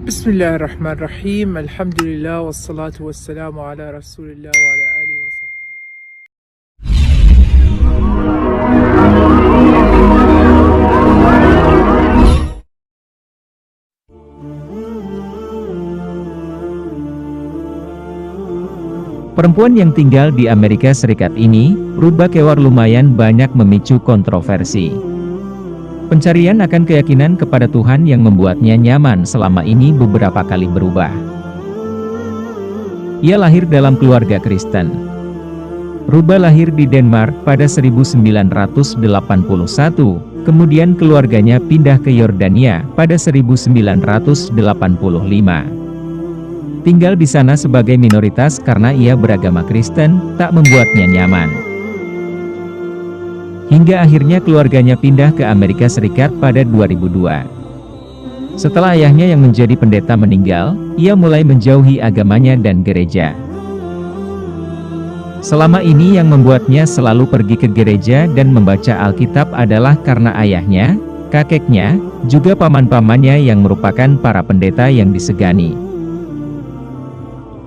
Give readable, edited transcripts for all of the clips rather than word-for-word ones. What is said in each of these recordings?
Bismillahirrahmanirrahim. Alhamdulillah wassalatu wassalamu ala Rasulillah wa ala alihi wasahbihi. Perempuan yang tinggal di Amerika Serikat ini, rubah kewar lumayan banyak memicu kontroversi. Pencarian akan keyakinan kepada Tuhan yang membuatnya nyaman selama ini beberapa kali berubah. Ia lahir dalam keluarga Kristen. Rubah lahir di Denmark pada 1981, kemudian keluarganya pindah ke Yordania pada 1985. Tinggal di sana sebagai minoritas karena ia beragama Kristen, tak membuatnya nyaman. Hingga akhirnya keluarganya pindah ke Amerika Serikat pada 2002. Setelah ayahnya yang menjadi pendeta meninggal, ia mulai menjauhi agamanya dan gereja. Selama ini yang membuatnya selalu pergi ke gereja dan membaca Alkitab adalah karena ayahnya, kakeknya, juga paman-pamannya yang merupakan para pendeta yang disegani.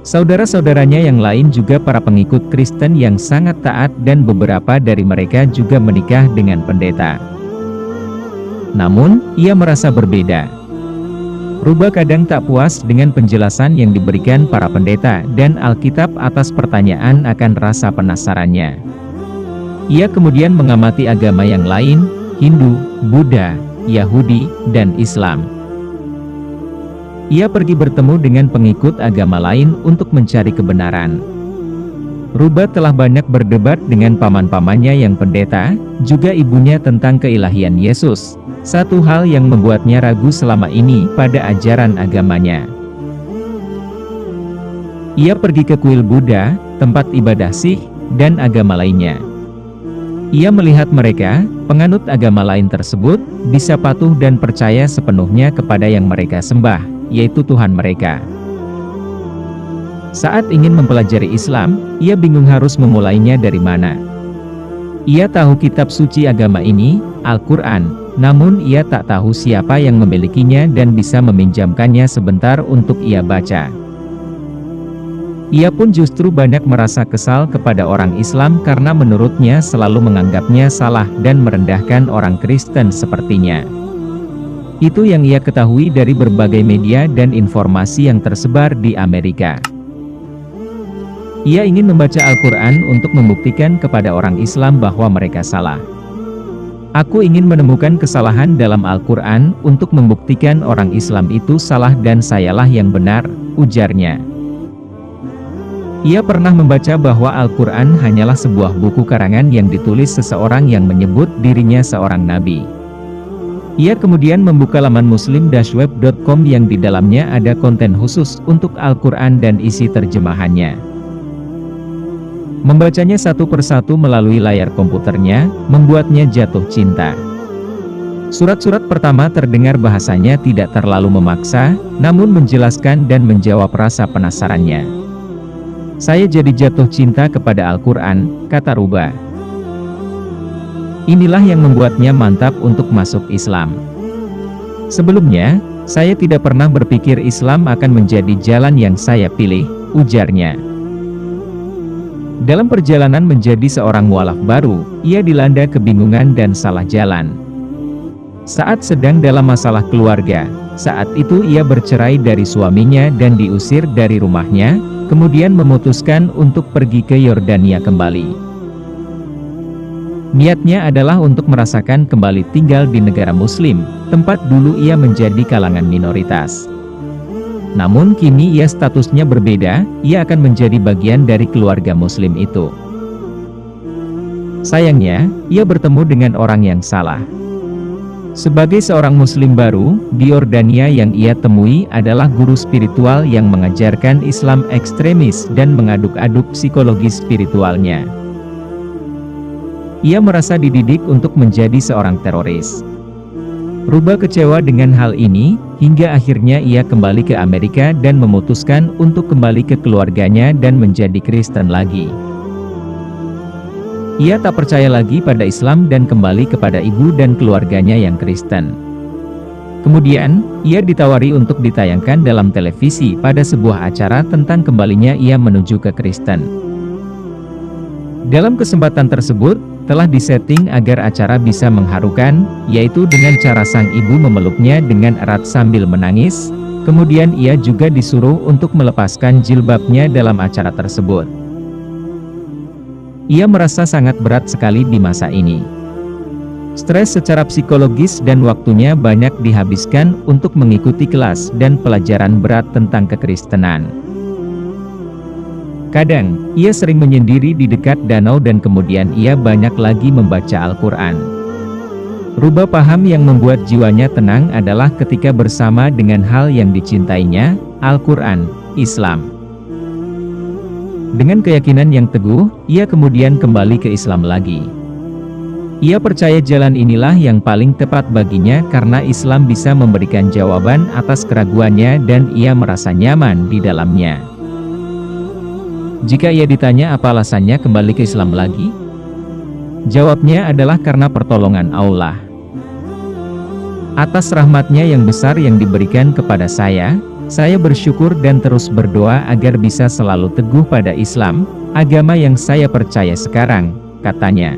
Saudara-saudaranya yang lain juga para pengikut Kristen yang sangat taat dan beberapa dari mereka juga menikah dengan pendeta. Namun, ia merasa berbeda. Rubah kadang tak puas dengan penjelasan yang diberikan para pendeta dan Alkitab atas pertanyaan akan rasa penasarannya. Ia kemudian mengamati agama yang lain, Hindu, Buddha, Yahudi, dan Islam. Ia pergi bertemu dengan pengikut agama lain untuk mencari kebenaran. Rubah telah banyak berdebat dengan paman-pamannya yang pendeta, juga ibunya tentang keilahian Yesus, satu hal yang membuatnya ragu selama ini pada ajaran agamanya. Ia pergi ke kuil Buddha, tempat ibadah Sikh, dan agama lainnya. Ia melihat mereka, penganut agama lain tersebut, bisa patuh dan percaya sepenuhnya kepada yang mereka sembah, yaitu Tuhan mereka. Saat ingin mempelajari Islam, ia bingung harus memulainya dari mana. Ia tahu kitab suci agama ini, Al-Quran, namun ia tak tahu siapa yang memilikinya dan bisa meminjamkannya sebentar untuk ia baca. Ia pun justru banyak merasa kesal kepada orang Islam karena menurutnya selalu menganggapnya salah dan merendahkan orang Kristen sepertinya. Itu yang ia ketahui dari berbagai media dan informasi yang tersebar di Amerika. Ia ingin membaca Al-Quran untuk membuktikan kepada orang Islam bahwa mereka salah. Aku ingin menemukan kesalahan dalam Al-Quran untuk membuktikan orang Islam itu salah dan sayalah yang benar, ujarnya. Ia pernah membaca bahwa Al-Quran hanyalah sebuah buku karangan yang ditulis seseorang yang menyebut dirinya seorang nabi. Ia kemudian membuka laman muslim-web.com yang di dalamnya ada konten khusus untuk Al-Quran dan isi terjemahannya. Membacanya satu persatu melalui layar komputernya, membuatnya jatuh cinta. Surat-surat pertama terdengar bahasanya tidak terlalu memaksa, namun menjelaskan dan menjawab rasa penasarannya. Saya jadi jatuh cinta kepada Al-Quran, kata Rubah. Inilah yang membuatnya mantap untuk masuk Islam. Sebelumnya, saya tidak pernah berpikir Islam akan menjadi jalan yang saya pilih, ujarnya. Dalam perjalanan menjadi seorang mualaf baru, ia dilanda kebingungan dan salah jalan. Saat sedang dalam masalah keluarga, saat itu ia bercerai dari suaminya dan diusir dari rumahnya, kemudian memutuskan untuk pergi ke Yordania kembali. Niatnya adalah untuk merasakan kembali tinggal di negara Muslim, tempat dulu ia menjadi kalangan minoritas. Namun kini ia statusnya berbeda, ia akan menjadi bagian dari keluarga Muslim itu. Sayangnya, ia bertemu dengan orang yang salah. Sebagai seorang Muslim baru, di Yordania yang ia temui adalah guru spiritual yang mengajarkan Islam ekstremis dan mengaduk-aduk psikologi spiritualnya. Ia merasa dididik untuk menjadi seorang teroris. Rubah kecewa dengan hal ini, hingga akhirnya ia kembali ke Amerika dan memutuskan untuk kembali ke keluarganya dan menjadi Kristen lagi. Ia tak percaya lagi pada Islam dan kembali kepada ibu dan keluarganya yang Kristen. Kemudian, ia ditawari untuk ditayangkan dalam televisi pada sebuah acara tentang kembalinya ia menuju ke Kristen. Dalam kesempatan tersebut, telah disetting agar acara bisa mengharukan, yaitu dengan cara sang ibu memeluknya dengan erat sambil menangis. Kemudian ia juga disuruh untuk melepaskan jilbabnya dalam acara tersebut. Ia merasa sangat berat sekali di masa ini. Stres secara psikologis dan waktunya banyak dihabiskan untuk mengikuti kelas dan pelajaran berat tentang kekristenan. Kadang, ia sering menyendiri di dekat danau dan kemudian ia banyak lagi membaca Al-Quran. Rubah paham yang membuat jiwanya tenang adalah ketika bersama dengan hal yang dicintainya, Al-Quran, Islam. Dengan keyakinan yang teguh, ia kemudian kembali ke Islam lagi. Ia percaya jalan inilah yang paling tepat baginya karena Islam bisa memberikan jawaban atas keraguannya dan ia merasa nyaman di dalamnya. Jika ia ditanya apa alasannya kembali ke Islam lagi, jawabnya adalah karena pertolongan Allah. Atas rahmatnya yang besar yang diberikan kepada saya bersyukur dan terus berdoa agar bisa selalu teguh pada Islam, agama yang saya percaya sekarang, katanya.